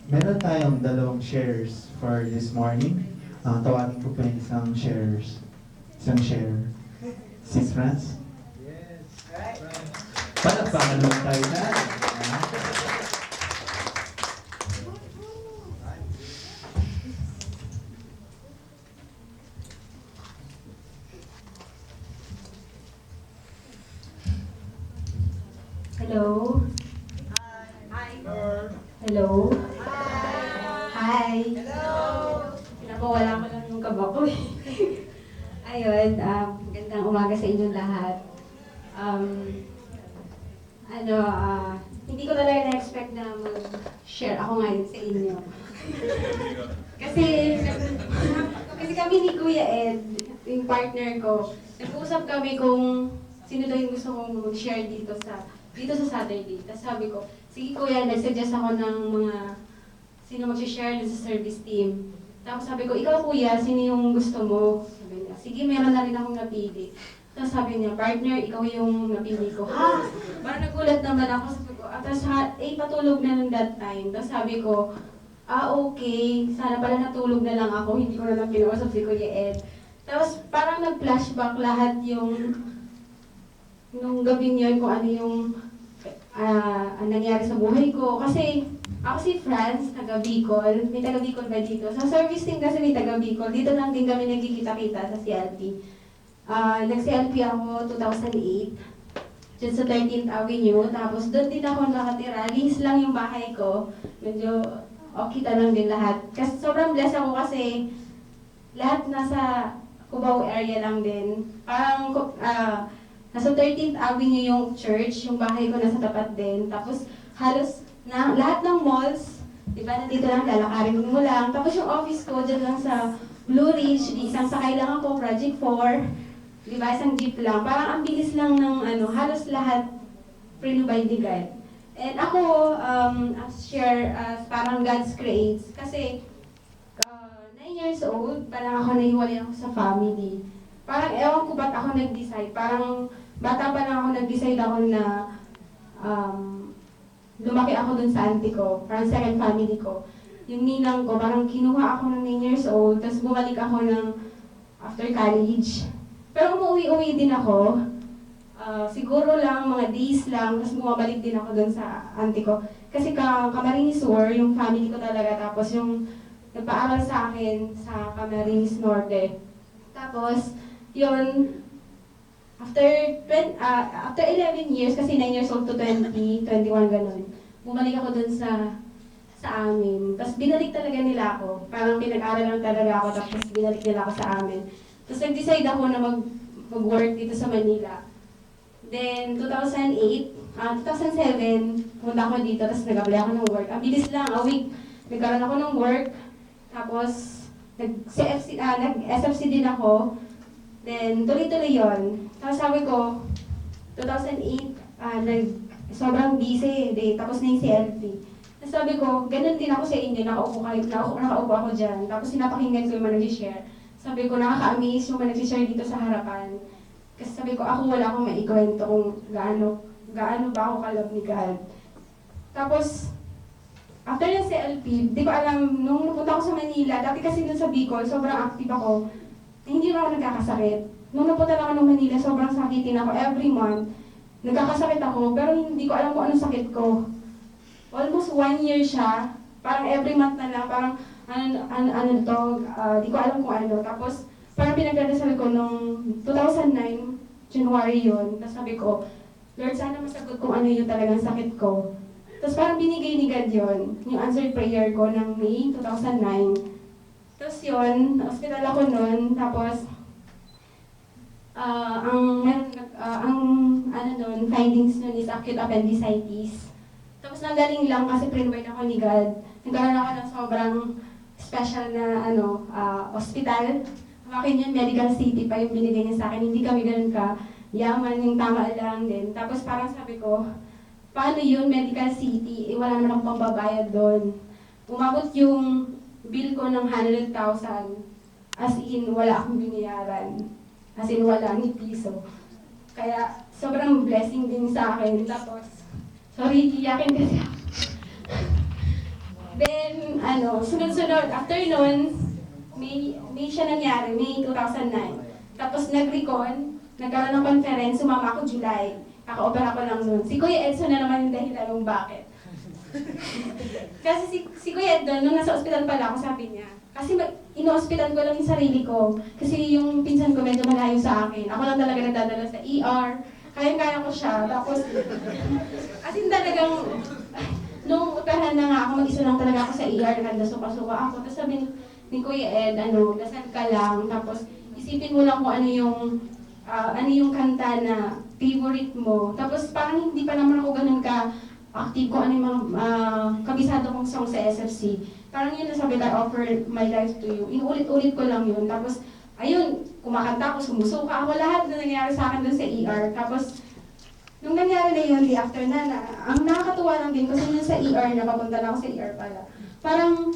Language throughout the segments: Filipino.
Meron tayong dalawang shares for this morning. Tawagin ko po yung isang shares. Isang share. Si Franz. Palakpakan lang tayo na. Hello? Hello? Hi! Hello! Pinapawala ko lang yung kaba ko eh. Ayun, magandang umaga sa inyong lahat. Hindi ko talaga na-expect na mag-share ako ngayon sa inyo. kasi, kasi kami ni Kuya Ed, yung partner ko, nag-uusap kami kung sino daw yung gusto kong mag-share dito sa Saturday. Tapos sabi ko, sige Kuya, nag-suggest ako ng mga sino mag-share sa service team. Tapos sabi ko, ikaw Kuya, sino yung gusto mo? Sabi niya, sige, meron na rin akong napili. Tapos sabi niya, partner, ikaw yung napili ko. Ha? Parang nagulat naman ako. Sabi ko, tapos patulog na nung that time. Tapos sabi ko, okay, sana pala natulog na lang ako, hindi ko na lang pinausap si Kuya Ed. Tapos parang nag-flashback lahat yung nung gabi yun kung ano yung ang nangyari sa buhay ko. Kasi ako si Franz, taga Bicol. May taga Bicol ba dito? Sa service team kasi may taga Bicol. Dito lang din kami nagkikita-kita sa CLP. Nag-CLP ako 2008. Diyan sa 13th Avenue. Tapos doon din ako nakatira. Linis lang yung bahay ko. Medyo kita lang din lahat. Kasi sobrang blessed ako kasi lahat nasa Cubao area lang din. Parang nasa 13th Avenue yung church, yung bahay ko nasa tapat din. Tapos halos lahat ng malls, di ba, nandito lang, lalakarin mo lang. Tapos yung office ko, dyan lang sa Blue Ridge, isang sakay lang ako, Project 4, di ba, isang jeep lang. Parang ang bilis lang ng halos lahat pre-by ni God. And ako, share as parang God's creates. Kasi 9 years old, parang ako nahiwalay ako sa family. Parang ewan ko ba't ako nag-decide. Parang bata pa lang ako nag-decide ako na lumaki ako dun sa auntie ko, parang second family ko. Yung ninang ko, parang kinuha ako ng 9 years old, tapos bumalik ako ng after college. Pero umuwi-uwi din ako. Siguro lang, mga days lang, tapos bumabalik din ako dun sa auntie ko. Kasi Camarines Sur, yung family ko talaga, tapos yung nagpaaral sa akin sa Camarines Norte. Tapos, yun, after 11 years, kasi 9 years old to 20, 21 ganun, bumalik ako dun sa amin. Tapos binalik talaga nila ako. Parang pinag-aral lang talaga ako, tapos binalik nila ako sa amin. Tapos nag-decide ako na mag-work dito sa Manila. Then, 2007, punta ako dito, tapos nag-apply ako ng work. Ang bilis lang, a week, nagkaroon ako ng work. Tapos, nag-SFC din ako. Then, tuloy-tuloy yun. Tapos sabi ko, 2008, sobrang busy, tapos na yung CLP. Tapos sabi ko, ganun din ako sa inyo, nakaupo ako dyan. Tapos sinapakinggan ko yung mga nag-share. Sabi ko, nakaka-amaze yung mga nag-share dito sa harapan. Kasi sabi ko, ako wala akong maikwento kung gaano ba ako kalab ni God. Tapos, after ng CLP, di ko alam, nung napunta ako sa Manila, dati kasi dun sa Bicol, sobrang active ako. Hindi na ako nagkakasakit. Nung napunta lang ako ng Manila, sobrang sakitin ako every month. Nagkakasakit ako, pero hindi ko alam kung anong sakit ko. Almost 1 year siya. Parang every month na lang, parang di ko alam kung ano. Tapos, parang pinagdadasal ko nung 2009, January yun. Tapos sabi ko, Lord, sana masagot kung ano yung talagang sakit ko. Tapos parang binigay ni God yun, yung answered prayer ko ng May 2009. Tapos yun, na-hospital ako nun, tapos ang findings nun is acute appendicitis. Tapos nagaling lang kasi pre-invite ako ni God. Nagkaroon ako ng sobrang special na hospital. Akin yun, Medical City pa yung binigay niya sa akin. Hindi kami ganun ka yaman, yung tama lang din. Tapos parang sabi ko, paano yun, Medical City? Wala naman akong pambabayad doon. Umabot yung bill ko ng 100,000. As in, wala akong binayaran. As in, wala ni piso. Kaya, sobrang blessing din sa akin. Tapos, sorry, iyakin kasi ako. Then, sunod-sunod, after nun, May siya nangyari, May 2009. Tapos nag-recon, nagkaroon ng conference, sumama ako July. Kaka-opera ko lang nun. Si Kuya Edson na naman yung dahilan kung bakit. Kasi si Kuya Ed nung nasa ospital pala ako, sabi niya, kasi ino-hospital ko lang yung sarili ko. Kasi yung pinsan ko medyo malayo sa akin. Ako lang talaga nagdadala sa ER. Kaya-kaya ko siya. Tapos, as in talagang, nung operahan na nga ako, mag-isa lang talaga ako sa ER. Naganda suka-suka ako. Tapos sabi ni Kuya Ed, dasal ka lang. Tapos, isipin mo lang kung ano yung kanta na favorite mo. Tapos, parang hindi pa naman ako ganun ka active ko ano yung mga kabisado kong song sa SFC. Parang yun nasabi I offer my life to you. Inuulit-ulit ko lang yun. Tapos, ayun, kumakanta ako, sumusuka ako, lahat na nangyari sa akin dun sa ER. Tapos, nung nangyari na yun, the after na, ang nakakatuwa lang din, kasi yun sa ER, napapunta na ako sa ER pala. Parang,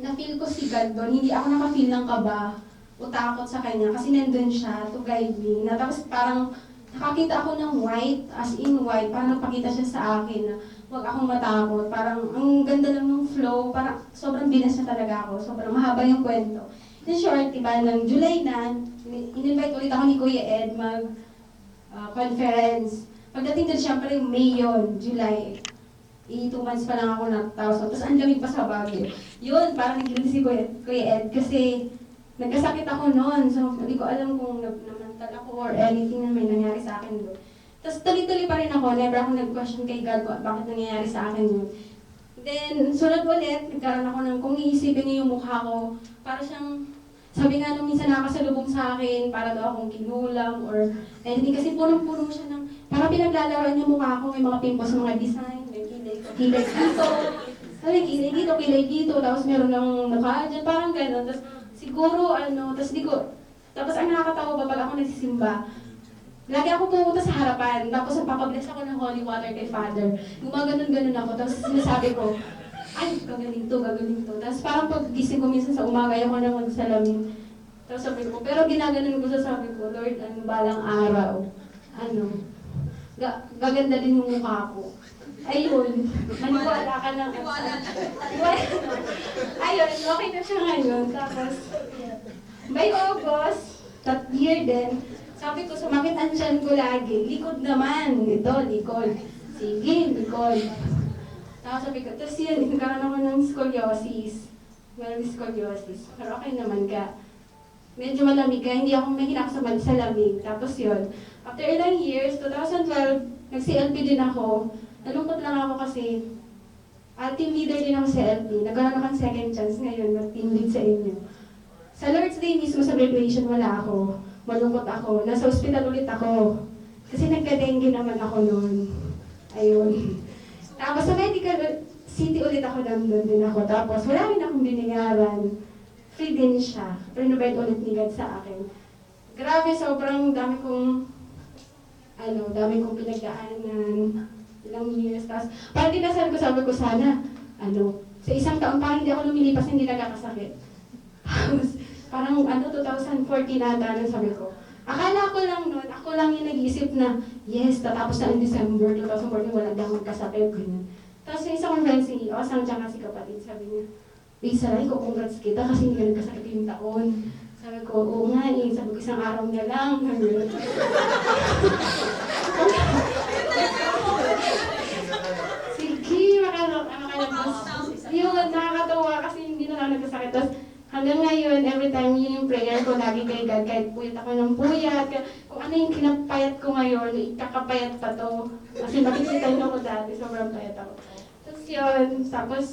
na-feel ko si God doon, hindi ako naka-feel ng kaba o takot sa kanya, kasi nandun siya to guide me. Na, tapos parang, nakakita ako ng white, as in white, parang napakita siya sa akin na huwag akong matakot. Parang, ang ganda lang ng flow, parang sobrang binas na talaga ako, sobrang mahaba yung kwento. In short, diba, ng July na, in-invite ulit ako ni Kuya Ed conference. Pagdating din, syempre, May yun, July. 2 months pa lang ako natapos. Tapos ang lamig pa sa Baguio. Yun, parang nagiling si Kuya Ed kasi nagkasakit ako noon. So, hindi ko alam kung namantal ako or anything na may nangyari sa akin doon. Tapos tuloy-tuloy pa rin ako. Never ako nag-question kay God bakit nangyayari sa akin yun. Then, sunod ulit, nagkaroon ako ng, kung iisipin niyo yung mukha ko, para siyang, sabi nga nung minsan nakasalubong sa akin, para daw akong kinulam or anything. Kasi punong-puno siya ng, parang pinaglalaroan yung mukha ko, may mga pimples sa mga design, may kilay dito, kilay dito, tapos meron ng mukha dyan, parang gano'n. Tapos siguro, tapos ang nakakatawa pa pag ako nagsisimba, lagi ako pumunta sa harapan, tapos nagpapabless ako ng holy water kay Father. Gumaganon-ganon ako, tapos sinasabi ko, ay, gagaling to. Tapos parang pag gising ko minsan sa umaga, ayaw ko na magsalamin. Tapos sabi ko, pero ginaganon ko sabi ko, Lord, balang araw, gaganda din yung mukha ko. Ayun, maniwala ka ng ayun, okay na siya ngayon. Tapos, by August, that year din, sabi ko, sumakit ang tiyan ko lagi. Likod naman. Likod. Sige, likod. Tapos sabi ko, tapos yun, nagkaroon ako ng scoliosis. Meron scoliosis. Pero okay naman ka. Medyo malamig ka, hindi ako mahina sa lamig. Tapos yun, after ilang years, 2012, nag-CLP din ako. Nalungkot lang ako kasi team leader din ako sa LP. Nagkaroon ako ng second chance ngayon, mag-team lead sa inyo. Sa Lord's Day mismo sa graduation, wala ako. Malungkot ako. Nasa ospital ulit ako. Kasi nagka-dengue naman ako noon. Ayun. Tapos sa medical city ulit ako nandun din ako. Tapos wala rin akong binayaran. Free din siya. Renovate ulit ni God sa akin. Grabe, sobrang dami kong pinagdaanan. Ilang years. Tapos parang dinasal ko, sabi ko sana, sa isang taon parang hindi ako lumilipas, hindi nagkakasakit. Tapos parang 2014 ata, sabi ko. Akala ko lang noon, ako lang yung nag-iisip na, yes, tatapos na in December 2014, wala di akong magkasakit, ganyan. Tapos yung isa kong friend, si Osang tsaka si kapatid, sabi niya, Saray, congrats kita kasi hindi ka nagkasakit yung taon. Sabi ko, oo nga eh, sabi ko isang araw na lang. Sige, yun, nakakatawa kasi hindi na lang nagkasakit. Tapos hanggang ngayon, every time yun yung prayer ko lagi kay God, kahit puyat ako ng puyat, kung ano yung kinapayat ko ngayon, ikakapayat pa to. Kasi makikita nyo ko dati, sobrang payat ako. Tapos yun, tapos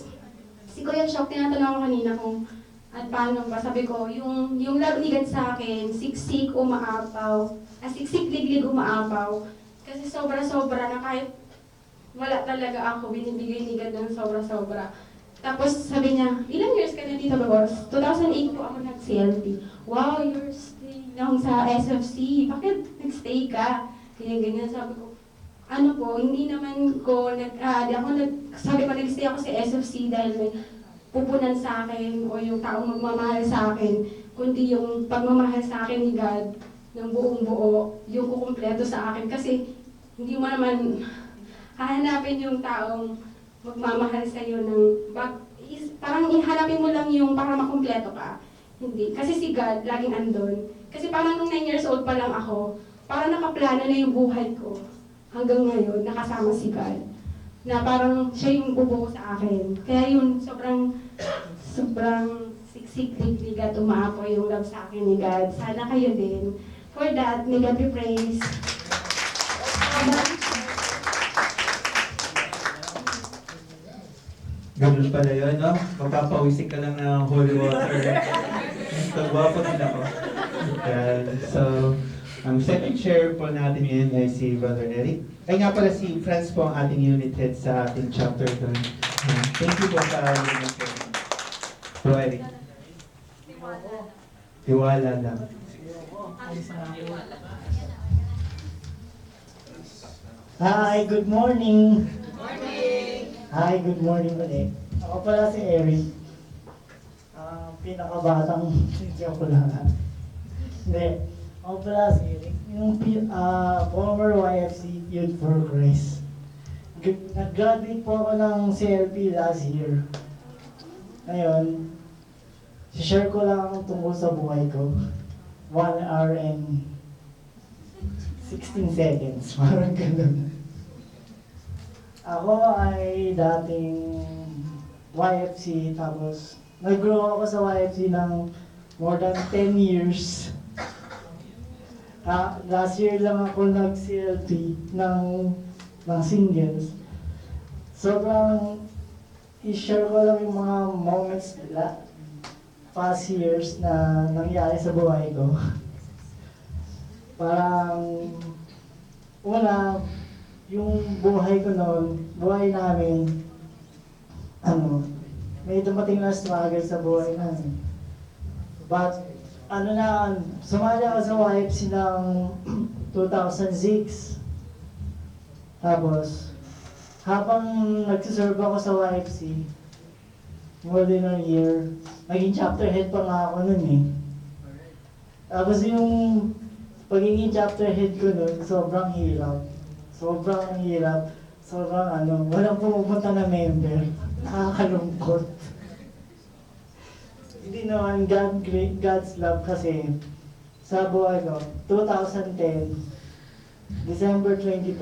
si Kuya Shock, tinatanong ako kanina kung at paano ba, sabi ko, yung love ni God sa akin, siksik, umaapaw, siksik, liglig, umaapaw. Kasi sobra-sobra na kahit wala talaga ako, binibigay ni God ng sobra-sobra. Tapos sabi niya, ilang years ka na dito, Boss? 2008 po ako nag-CLP. Wow, you're staying lang sa SFC. Bakit nag-stay ka? Ganyan-ganyan. Sabi ko, hindi naman ko, sabi ko, nag-stay ako sa SFC dahil may pupunan sa akin o yung taong magmamahal sa akin, kundi yung pagmamahal sa akin ni God ng buong buo, yung kukumpleto sa akin. Kasi hindi mo naman hahanapin yung taong magmamahal sa iyo ng parang ihanapin mo lang yung para makumpleto ka. Hindi. Kasi si God, laging andun. Kasi parang nung 9 years old pa lang ako, parang nakaplano na yung buhay ko. Hanggang ngayon, nakasama si God. Na parang siya yung bubuo sa akin. Kaya yun, sobrang siksik ni God, umaapoy yung love sa akin ni God. Sana kayo din. For that, may God be praised. Ganun pala yun, no? Mapapawisik ka lang ng holy water. Pagwapo din ako. So, ang second share po natin ngayon ay si Brother Eric. Ay nga pala, si Franz po ang ating unit head sa ating chapter doon. Thank you po sa unit head. Bro Eric. Tiwala lang. Hi, good morning. Hi, good morning ulit. Ako pala si Eric. Pinakabatang joke lang. Hindi. Ako pala si Eric. Yung former YFC Youth for Christ. Nag-graduate po ako ng CLP last year. Ngayon, share ko lang tungkol sa buhay ko. 1 hour and 16 seconds. Parang ganun. Ako ay dating YFC, tapos nag-grow ako sa YFC ng more than 10 years. Last year lang ako nag-CLP ng singles. Sobrang i-share ko lang yung mga moments nila, past years na nangyari sa buhay ko. Parang, una, yung buhay ko noon, buhay namin, may dumating na struggle sa buhay namin. But, sumali ako sa YFC ng 2006. Tapos, habang nagsiserve ako sa YFC, more than a year, naging chapter head pa nga ako nun eh. Tapos yung pagiging chapter head ko nun, sobrang hirap. Walang pumupunta na member. Nakakalungkot. Hindi naman God's love kasi sa buhay ko, 2010, December 25,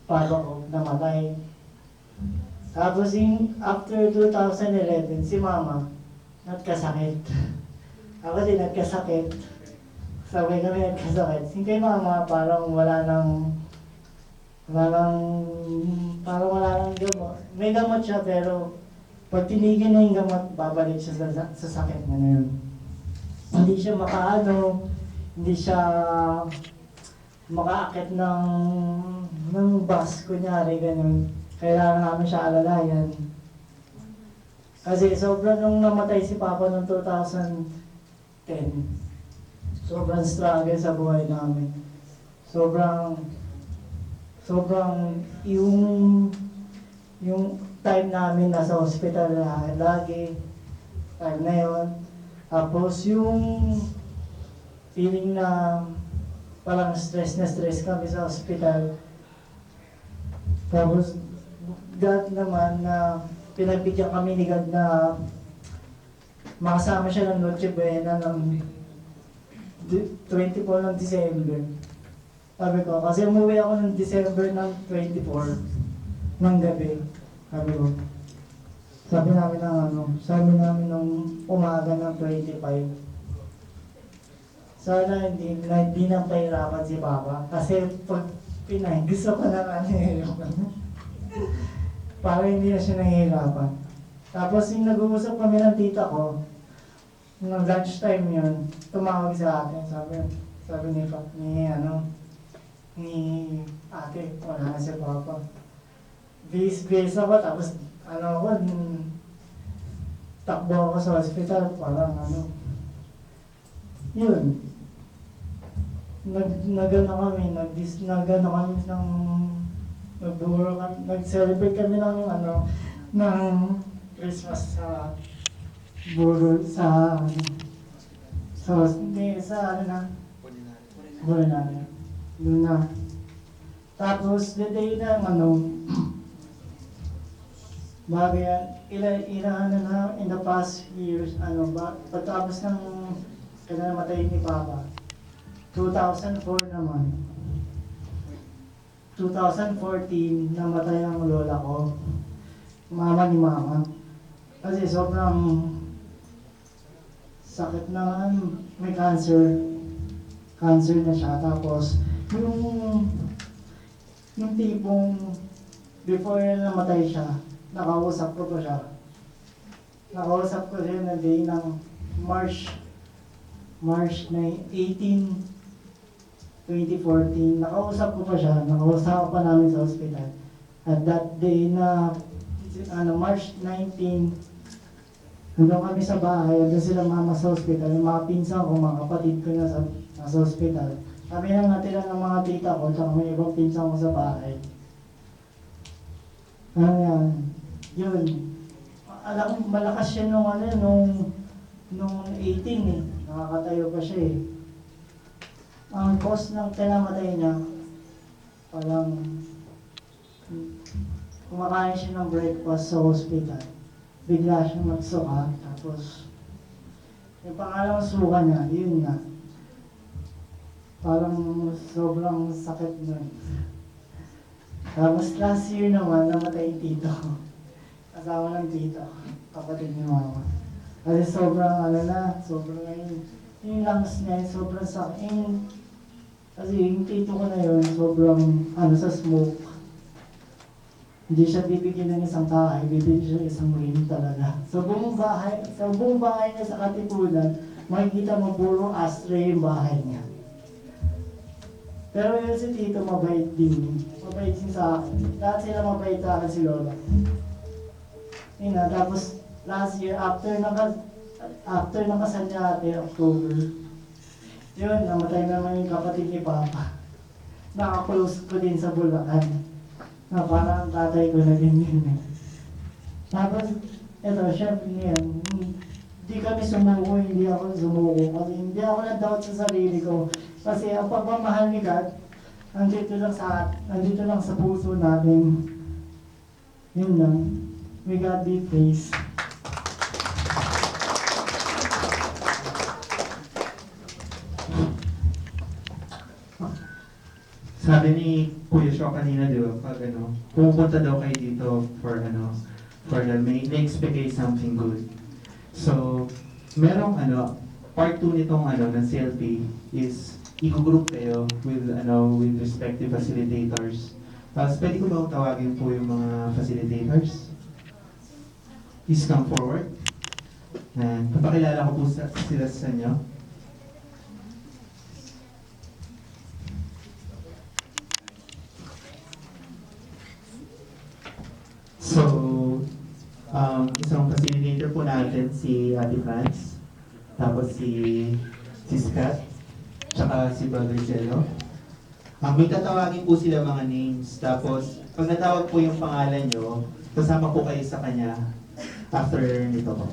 papa ko namatay. Tapos after 2011, si mama, nagkasakit. Ako din nagkasakit. Sabay kami nagkasakit. Kay mama, parang wala nang gamot. May gamot siya pero pag tinigil na yung gamot, babalik siya sa sakit na yun. Hindi siya hindi siya makaakit ng bus, kunyari, ganun. Kailangan namin siya alalayan. Kasi sobrang nung namatay si Papa noong 2010, sobrang struggle sa buhay namin. Sobrang yung time namin nasa hospital na lagi, time na yun. Tapos yung feeling na parang stress kami sa hospital. Tapos God naman na pinagbigyan kami ni God na makasama siya ng Noche Buena ng 24 ng December. Sabi ko, kasi umuwi ako ng December ng 24 ng gabi. Sabi namin nung umaga ng 25. Sana hindi na pahirapan si Papa. Kasi pag gusto ko na para hindi na siya nahihirapan. Tapos yung nag-uusap kami ng tita ko, nung lunchtime yun, tumawag sa atin. Sabi ni ate, wala na si Papa. Bis ako, tapos takbo ako sa hospital, parang yun. Nag-celebrate kami ng Christmas sa Bulinari. Tapos the day na Bago yan, ano na, in the past years, pagtapos ng namatay ni Papa, 2004 naman, 2014, namatay ang lola ko, mama ni mama. Kasi sobrang sakit na, may cancer na siya. Tapos, yung tipong before na namatay siya, nakausap ko siya. Nakausap ko siya na day ng March 18, 2014. Nakausap ko pa siya, nakausap pa namin sa hospital. At that day na, March 19, nandun kami sa bahay, nandun sila mama sa hospital, yung mga pinsan ko, mga kapatid ko na sa hospital. Kami lang natira ng mga tita ko, tsaka may ibang pinsan ko sa bahay. Ano yan? Yun. Alam ko, malakas siya nung 18 eh. Nakakatayo pa siya eh. Ang cause ng kinamatay niya, parang kumakain siya ng breakfast sa hospital. Bigla siyang nagsuka, tapos yung pangalawang suka niya, yun na. Parang sobrang sakit nun. Tapos last year naman, namatay yung tito ko. Kasama ng tito, kapatid ni mama. Kasi sobrang sobrang yung lungs niya, sobrang sakit. Kasi yung tito ko na yun, sobrang sa smoke. Hindi siya bibigyan ng isang kahay, bibigyan siya isang ring talaga. Sa buong bahay niya sa Katipunan, makikita mo puro ashtray yung bahay niya. Pero yun si Tito, mabait din. Mabait din sa akin. Lahat sila mabait sa akin si Lola. Yun na, tapos last year, after nakasal niya ate, October, yun, namatay naman yung kapatid ni Papa. Nakaklose ko din sa Bulacan. Na parang tatay ko na din yun eh. Tapos, eto, syempre niyan, hindi kami sumuko, hindi ako sumuko. Kasi hindi ako na-doubt sa sarili ko. Kasi ang pagmamahal ni God, nandito lang sa puso natin. Yun lang. May God be praised. Sabi ni Kuya Shaw kanina, di ba, pag pupunta daw kayo dito for may expect kayo something good. So, merong part 2 nitong ng CLP is i-group kayo with respective facilitators. Tapos pwede ko ba tawagin po yung mga facilitators? Please come forward. And papakilala ko po sila sa inyo. So, isang facilitator po natin si Ate Franz, tapos si Scott, tsaka si Brother Jello. May tatawagin po sila mga names, tapos pag natawag po yung pangalan nyo, kasama po kayo sa kanya after nito po.